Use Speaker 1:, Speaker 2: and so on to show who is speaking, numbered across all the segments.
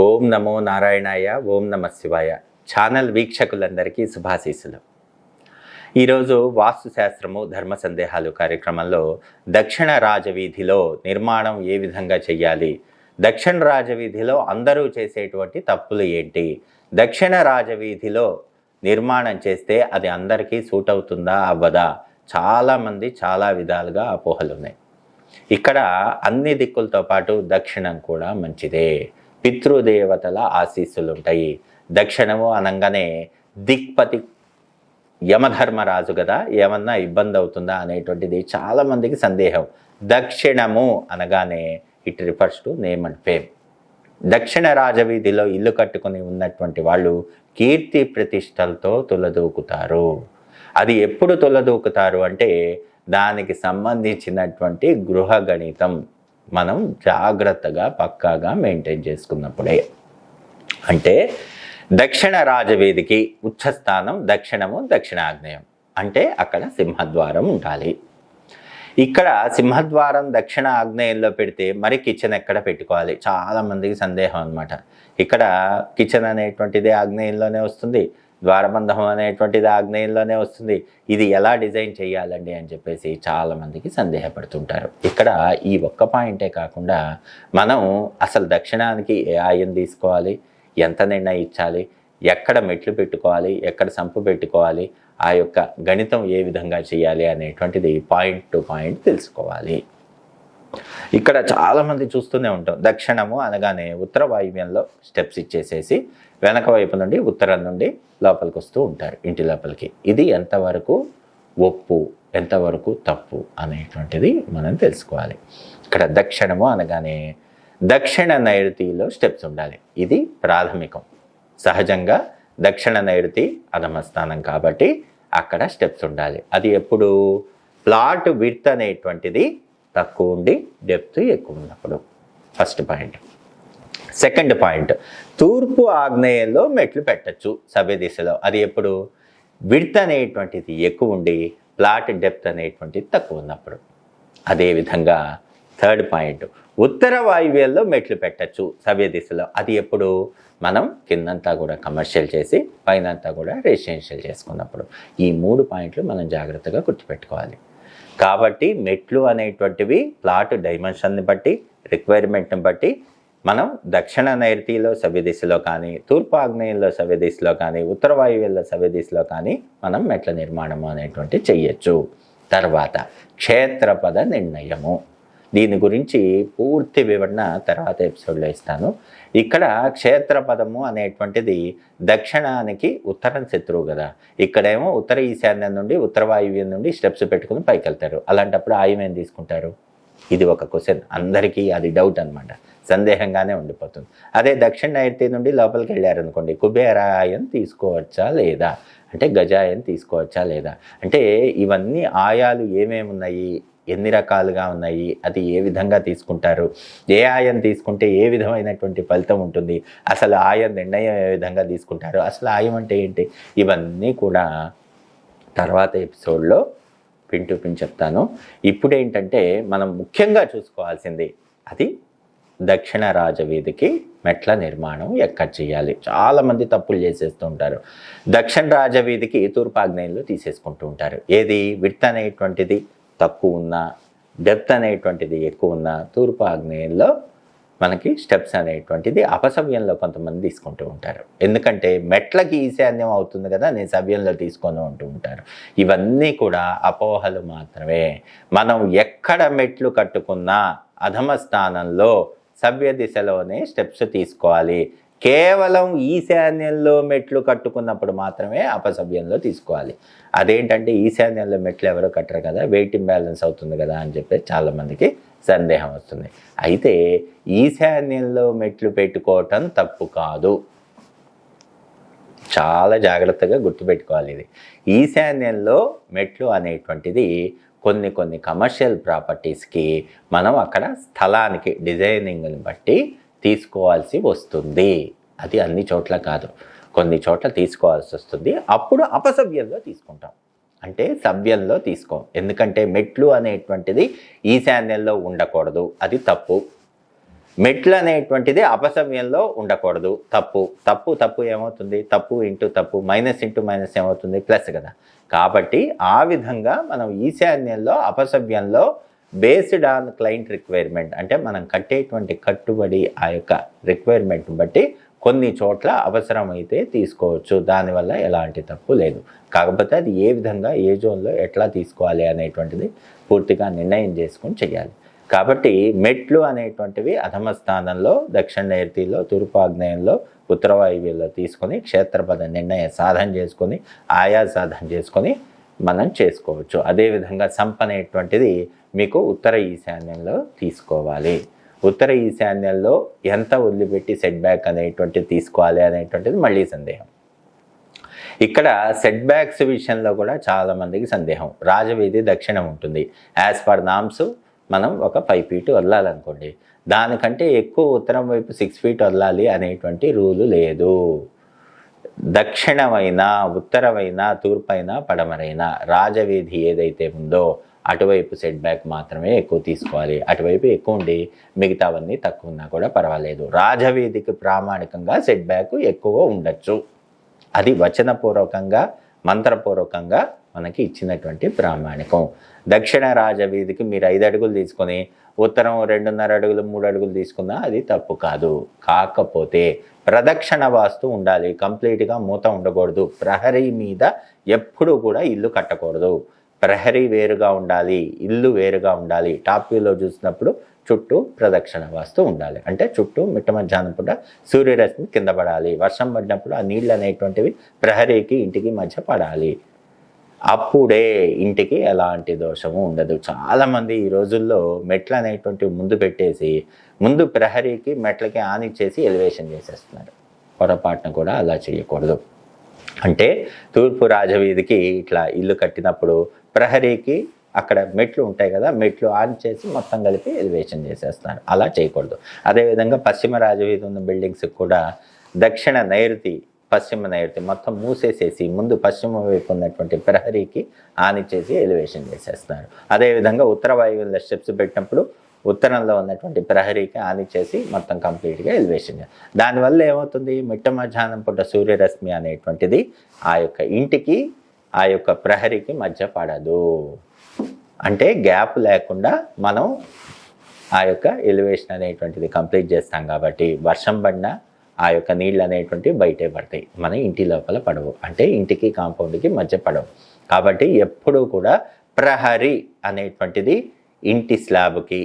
Speaker 1: ఓం నమో నారాయణాయ. ఓం నమ శివాయ. ఛానల్ వీక్షకులందరికీ శుభాశీస్సులు. ఈరోజు వాస్తుశాస్త్రము ధర్మ సందేహాలు కార్యక్రమంలో దక్షిణ రాజవీధిలో నిర్మాణం ఏ విధంగా చేయాలి, దక్షిణ రాజవీధిలో అందరూ చేసేటువంటి తప్పులు ఏంటి, దక్షిణ రాజవీధిలో నిర్మాణం చేస్తే అది అందరికీ సూట్ అవుతుందా అవ్వదా, చాలామంది చాలా విధాలుగా అపోహలు ఉన్నాయి. ఇక్కడ అన్ని దిక్కులతో పాటు దక్షిణం కూడా మంచిదే. పితృదేవతల ఆశీస్సులు ఉంటాయి. దక్షిణము అనగానే దిక్పతి యమధర్మరాజు కదా, ఏమన్నా ఇబ్బంది అవుతుందా అనేటువంటిది చాలామందికి సందేహం. దక్షిణము అనగానే it refers to name and fame. దక్షిణ రాజవీధిలో ఇల్లు కట్టుకుని ఉన్నటువంటి వాళ్ళు కీర్తి ప్రతిష్టలతో తులదూకుతారు. అది ఎప్పుడు తులదూకుతారు అంటే దానికి సంబంధించినటువంటి గృహ గణితం మనం జాగ్రత్తగా పక్కాగా మెయింటైన్ చేసుకున్నప్పుడే. అంటే దక్షిణ రాజవీధికి ఉచ్చస్థానం దక్షిణము, దక్షిణాగ్నేయం అంటే అక్కడ సింహద్వారం ఉండాలి. ఇక్కడ సింహద్వారం దక్షిణ ఆగ్నేయంలో పెడితే మరి కిచెన్ ఎక్కడ పెట్టుకోవాలి, చాలామందికి సందేహం అనమాట. ఇక్కడ కిచెన్ అనేటువంటిది ఆగ్నేయంలోనే వస్తుంది, ద్వారబంధం అనేటువంటిది ఆగ్నేయంలోనే వస్తుంది. ఇది ఎలా డిజైన్ చేయాలండి అని చెప్పేసి చాలామందికి సందేహపడుతుంటారు. ఇక్కడ ఈ ఒక్క పాయింటే కాకుండా మనం అసలు దక్షిణానికి ఏ ఆయం తీసుకోవాలి, ఎంత నిర్ణయించాలి, ఎక్కడ మెట్లు పెట్టుకోవాలి, ఎక్కడ సంపు పెట్టుకోవాలి, ఆ యొక్క గణితం ఏ విధంగా చేయాలి అనేటువంటిది పాయింట్ టు పాయింట్ తెలుసుకోవాలి. ఇక్కడ చాలామంది చూస్తూనే ఉంటాం. దక్షిణము అనగానే ఉత్తర వాయువ్యంలో స్టెప్స్ ఇచ్చేసేసి వెనక వైపు నుండి ఉత్తరం నుండి లోపలికి వస్తూ ఉంటారు ఇంటి లోపలికి. ఇది ఎంతవరకు ఒప్పు, ఎంతవరకు తప్పు అనేటువంటిది మనం తెలుసుకోవాలి. ఇక్కడ దక్షిణము అనగానే దక్షిణ నైరుతిలో స్టెప్స్ ఉండాలి. ఇది ప్రాథమికం. సహజంగా దక్షిణ నైరుతి అధమస్థానం కాబట్టి అక్కడ స్టెప్స్ ఉండాలి. అది ఎప్పుడు ప్లాట్ విడ్త్ అనేటువంటిది తక్కువ ఉండి డెప్త్ ఎక్కువ ఉన్నప్పుడు. First point. సెకండ్ పాయింట్, తూర్పు ఆగ్నేయంలో మెట్లు పెట్టచ్చు సవ్య దిశలో. అది ఎప్పుడు విడ్త్ అనేటువంటిది ఎక్కువ ఉండి ప్లాట్ డెప్త్ అనేటువంటిది తక్కువ ఉన్నప్పుడు. అదేవిధంగా థర్డ్ పాయింట్, ఉత్తర వాయువ్యంలో మెట్లు పెట్టచ్చు సవ్య దిశలో. అది ఎప్పుడు మనం కిందంతా కూడా కమర్షియల్ చేసి పైనంతా కూడా రెసిడెన్షియల్ చేసుకున్నప్పుడు. ఈ 3 పాయింట్లు మనం జాగ్రత్తగా గుర్తుపెట్టుకోవాలి. కాబట్టి మెట్లు అనేటువంటివి ప్లాట్ డైమెన్షన్ని బట్టి, రిక్వైర్మెంట్ని బట్టి మనం దక్షిణ నైరుతిలో సవ్య దిశలో కానీ, తూర్పు ఆగ్నేయంలో సవ్య దిశలో కానీ, ఉత్తర వాయువ్యంలో సవ్య దిశలో కానీ మనం మెట్ల నిర్మాణము అనేటువంటి చెయ్యొచ్చు. తర్వాత క్షేత్రపద నిర్ణయము. దీని గురించి పూర్తి వివరణ తర్వాత ఎపిసోడ్లో ఇస్తాను. ఇక్కడ క్షేత్రపదము అనేటువంటిది దక్షిణానికి ఉత్తరం శత్రువు కదా. ఇక్కడేమో ఉత్తర ఈశాన్యం నుండి ఉత్తర వాయువ్యం నుండి స్టెప్స్ పెట్టుకుని పైకి వెళ్తారు. అలాంటప్పుడు ఆయం ఏం తీసుకుంటారు? ఇది ఒక క్వశ్చన్. అందరికీ అది డౌట్ అనమాట, సందేహంగానే ఉండిపోతుంది. అదే దక్షిణ నైరుతి నుండి లోపలికి వెళ్ళారనుకోండి, కుబేరాయం తీసుకోవచ్చా లేదా, అంటే గజాయం తీసుకోవచ్చా లేదా, అంటే ఇవన్నీ ఆయాలు ఏమేమి ఉన్నాయి, ఎన్ని రకాలుగా ఉన్నాయి, అది ఏ విధంగా తీసుకుంటారు, ఏ ఆయం తీసుకుంటే ఏ విధమైనటువంటి ఫలితం ఉంటుంది, అసలు ఆయం నిర్ణయం ఏ విధంగా తీసుకుంటారు, అసలు ఆయం అంటే ఏంటి, ఇవన్నీ కూడా తర్వాత ఎపిసోడ్లో పిన్ టు పిన్ చెప్తాను. ఇప్పుడు ఏంటంటే మనం ముఖ్యంగా చూసుకోవాల్సింది అది దక్షిణ రాజవీధికి మెట్ల నిర్మాణం ఎక్కడ చేయాలి. చాలామంది తప్పులు చేసేస్తూ ఉంటారు. దక్షిణ రాజవీధికి తూర్పాగ్నేయంలో తీసేసుకుంటూ ఉంటారు. ఏది విడ్త్ అనేటువంటిది తక్కువ ఉన్నా, డెప్త్ అనేటువంటిది ఎక్కువ ఉన్నా తూర్పు ఆగ్నేయంలో మనకి స్టెప్స్ అనేటువంటిది అపసవ్యంలో కొంతమంది తీసుకుంటూ ఉంటారు. ఎందుకంటే మెట్లకి ఈశాన్యం అవుతుంది కదా, నేను సవ్యంలో తీసుకొని ఉంటూ ఉంటారు. ఇవన్నీ కూడా అపోహలు మాత్రమే. మనం ఎక్కడ మెట్లు కట్టుకున్నా అధమ స్థానంలో సవ్య దిశలోనే స్టెప్స్ తీసుకోవాలి. కేవలం ఈశాన్యంలో మెట్లు కట్టుకున్నప్పుడు మాత్రమే అపసవ్యంలో తీసుకోవాలి. అదేంటంటే ఈశాన్యంలో మెట్లు ఎవరో కట్టరు కదా, వెయిట్ ఇంబ్యాలెన్స్ అవుతుంది కదా అని చెప్పి చాలామందికి సందేహం వస్తుంది. అయితే ఈశాన్యంలో మెట్లు పెట్టుకోవటం తప్పు కాదు. చాలా జాగ్రత్తగా గుర్తుపెట్టుకోవాలి. ఇది ఈశాన్యంలో మెట్లు అనేటువంటిది కొన్ని కమర్షియల్ ప్రాపర్టీస్కి మనం అక్కడ స్థలానికి డిజైనింగ్ని బట్టి తీసుకోవాల్సి వస్తుంది. అది అన్ని చోట్ల కాదు, కొన్ని చోట్ల తీసుకోవాల్సి వస్తుంది. అప్పుడు అపసవ్యంలో తీసుకుంటాం, అంటే సవ్యంలో తీసుకోం. ఎందుకంటే మెట్లు అనేటువంటిది ఈశాన్యంలో ఉండకూడదు, అది తప్పు. మెట్లు అనేటువంటిది అపసవ్యంలో ఉండకూడదు. తప్పు ఏమవుతుంది? తప్పు ఇంటూ తప్పు, మైనస్ ఇంటూ మైనస్ ఏమవుతుంది? ప్లస్ కదా. కాబట్టి ఆ విధంగా మనం ఈశాన్యంలో అపసవ్యంలో బేస్డ్ ఆన్ క్లయింట్ రిక్వైర్మెంట్, అంటే మనం కట్టేటువంటి కట్టుబడి ఆ యొక్క రిక్వైర్మెంట్ బట్టి కొన్ని చోట్ల అవసరమైతే తీసుకోవచ్చు. దానివల్ల ఎలాంటి తప్పు లేదు. కాకపోతే అది ఏ విధంగా ఏ జోన్లో ఎట్లా తీసుకోవాలి అనేటువంటిది పూర్తిగా నిర్ణయం చేసుకొని చేయాలి. కాబట్టి మెట్లు అనేటువంటివి అధమ స్థానంలో, దక్షిణ నైరుతిలో, తూర్పు ఆగ్నేయంలో, ఉత్తర వాయువ్యంలో తీసుకొని క్షేత్రపద నిర్ణయ సాధన చేసుకొని ఆయా సాధన చేసుకొని మనం చేసుకోవచ్చు. అదేవిధంగా సంప అనేటువంటిది మీకు ఉత్తర ఈశాన్యంలో తీసుకోవాలి. ఉత్తర ఈశాన్యంలో ఎంత వదిలిపెట్టి సెట్ బ్యాక్ అనేటువంటిది తీసుకోవాలి అనేటువంటిది మళ్ళీ సందేహం. ఇక్కడ సెట్ బ్యాక్స్ విషయంలో కూడా చాలామందికి సందేహం. రాజవీధి దక్షిణం ఉంటుంది. యాజ్ పర్ నామ్స్ మనం ఒక 5 ఫీట్ వదలాలనుకోండి, దానికంటే ఎక్కువ ఉత్తరం వైపు 6 ఫీట్ వదలాలి అనేటువంటి రూలు లేదు. దక్షిణమైనా, ఉత్తరమైనా, తూర్పైనా, పడమరైనా రాజవీధి ఏదైతే ఉందో అటువైపు సెట్ బ్యాక్ మాత్రమే ఎక్కువ తీసుకోవాలి. అటువైపు ఎక్కువ ఉండి మిగతావన్నీ తక్కువ ఉన్నా కూడా పర్వాలేదు. రాజవీధికి ప్రామాణికంగా సెట్ బ్యాక్ ఎక్కువ ఉండొచ్చు. అది వచనపూర్వకంగా, మంత్రపూర్వకంగా మనకి ఇచ్చినటువంటి ప్రామాణికం. దక్షిణ రాజవీధికి మీరు 5 అడుగులు తీసుకొని ఉత్తరం 2.5 అడుగులు 3 అడుగులు తీసుకున్నా అది తప్పు కాదు. కాకపోతే ప్రదక్షిణ వాస్తు ఉండాలి. కంప్లీట్గా మూత ఉండకూడదు. ప్రహరీ మీద ఎప్పుడూ కూడా ఇల్లు కట్టకూడదు. ప్రహరీ వేరుగా ఉండాలి, ఇల్లు వేరుగా ఉండాలి. టాప్ వ్యూలో చూసినప్పుడు చుట్టూ ప్రదక్షిణ వాస్తు ఉండాలి. అంటే చుట్టూ మిట్ట మధ్యాహ్నం పూట సూర్యరశ్మి కింద పడాలి. వర్షం పడినప్పుడు ఆ నీళ్ళు అనేటువంటివి ప్రహరీకి ఇంటికి మధ్య పడాలి. అప్పుడే ఇంటికి ఎలాంటి దోషము ఉండదు. చాలామంది ఈ రోజుల్లో మెట్లు అనేటువంటివి ముందు పెట్టేసి ముందు ప్రహరీకి మెట్లకి ఆనిచ్చేసి ఎలివేషన్ చేసేస్తున్నారు. పొరపాటున కూడా అలా చేయకూడదు. అంటే తూర్పు రాజవీధికి ఇట్లా ఇల్లు కట్టినప్పుడు ప్రహరీకి అక్కడ మెట్లు ఉంటాయి కదా, మెట్లు ఆన్ చేసి మొత్తం కలిపి ఎలివేషన్ చేసేస్తున్నారు. అలా చేయకూడదు. అదేవిధంగా పశ్చిమ రాజవీధి ఉన్న బిల్డింగ్స్కి కూడా దక్షిణ నైరుతి, పశ్చిమ నైరుతి మొత్తం మూసేసేసి ముందు పశ్చిమ వైపు ఉన్నటువంటి ప్రహరీకి ఆనిచ్చేసి ఎలివేషన్ చేసేస్తున్నారు. అదేవిధంగా ఉత్తర వాయువ్యంలో స్టెప్స్ పెట్టినప్పుడు ఉత్తరంలో ఉన్నటువంటి ప్రహరీకి ఆనిచ్చేసి మొత్తం కంప్లీట్గా ఎలివేషన్ చేయాలి. దానివల్ల ఏమవుతుంది? మిట్ట మధ్యాహ్నం పూట సూర్యరశ్మి అనేటువంటిది ఆ యొక్క ఇంటికి, ఆ యొక్క ప్రహరీకి మధ్య పడదు. అంటే గ్యాప్ లేకుండా మనం ఆ యొక్క ఎలివేషన్ అనేటువంటిది కంప్లీట్ చేస్తాం. కాబట్టి వర్షం పడినా ఆ యొక్క నీళ్ళు అనేటువంటివి బయటే పడతాయి, మన ఇంటి లోపల పడవు. అంటే ఇంటికి కాంపౌండ్కి మధ్య పడవు. కాబట్టి ఎప్పుడూ కూడా ప్రహరీ అనేటువంటిది ఇంటి స్లాబ్కి,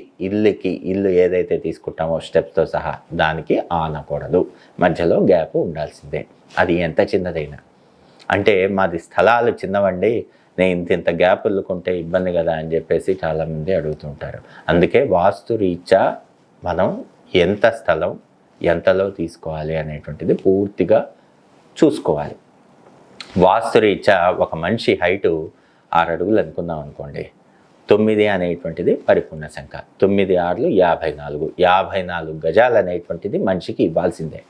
Speaker 1: ఇల్లు ఏదైతే తీసుకుంటామో స్టెప్స్తో సహా దానికి ఆనకూడదు. మధ్యలో గ్యాప్ ఉండాల్సిందే, అది ఎంత చిన్నదైనా. అంటే మాది స్థలాలు చిన్నవండి, నేను ఇంత గ్యాప్ వదులుకుంటే ఇబ్బంది కదా అని చెప్పేసి చాలామంది అడుగుతుంటారు. అందుకే వాస్తు రీత్యా మనం ఎంత స్థలం ఎంతలో తీసుకోవాలి అనేటువంటిది పూర్తిగా చూసుకోవాలి. వాస్తు రీత్యా ఒక మనిషి హైటు 6 అడుగులు అనుకుందాం అనుకోండి, 9 అనేటువంటిది పరిపూర్ణ సంఖ్య. 9 6 54 గజాలు అనేటువంటిది మనిషికి ఇవ్వాల్సిందే.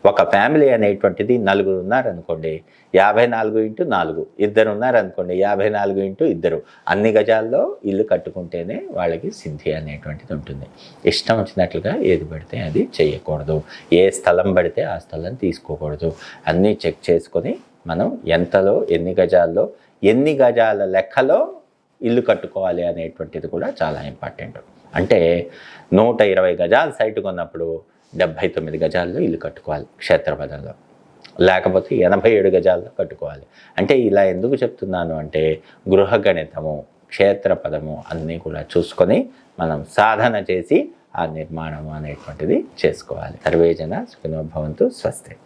Speaker 1: ఒక ఫ్యామిలీ అనేటువంటిది 4 ఉన్నారనుకోండి, 54 × 4, 2 ఉన్నారనుకోండి 54 × 2. అన్ని గజాల్లో ఇల్లు కట్టుకుంటేనే వాళ్ళకి సిద్ధి అనేటువంటిది ఉంటుంది. ఇష్టం వచ్చినట్లుగా ఏది పడితే అది చేయకూడదు. ఏ స్థలం పడితే ఆ స్థలం తీసుకోకూడదు. అన్నీ చెక్ చేసుకొని మనం ఎంతలో, ఎన్ని గజాల్లో, ఎన్ని గజాల లెక్కలో ఇల్లు కట్టుకోవాలి అనేటువంటిది కూడా చాలా ఇంపార్టెంట్. అంటే 120 గజాల సైటు కొన్నప్పుడు 79 గజాల్లో ఇల్లు కట్టుకోవాలి క్షేత్రపదంలో, లేకపోతే 87 గజాల్లో కట్టుకోవాలి. అంటే ఇలా ఎందుకు చెప్తున్నాను అంటే గృహగణితము, క్షేత్రపదము అన్నీ కూడా చూసుకొని మనం సాధన చేసి ఆ నిర్మాణం అనేటువంటిది చేసుకోవాలి. సర్వేజన సుఖినో భవంతు. స్వస్తి.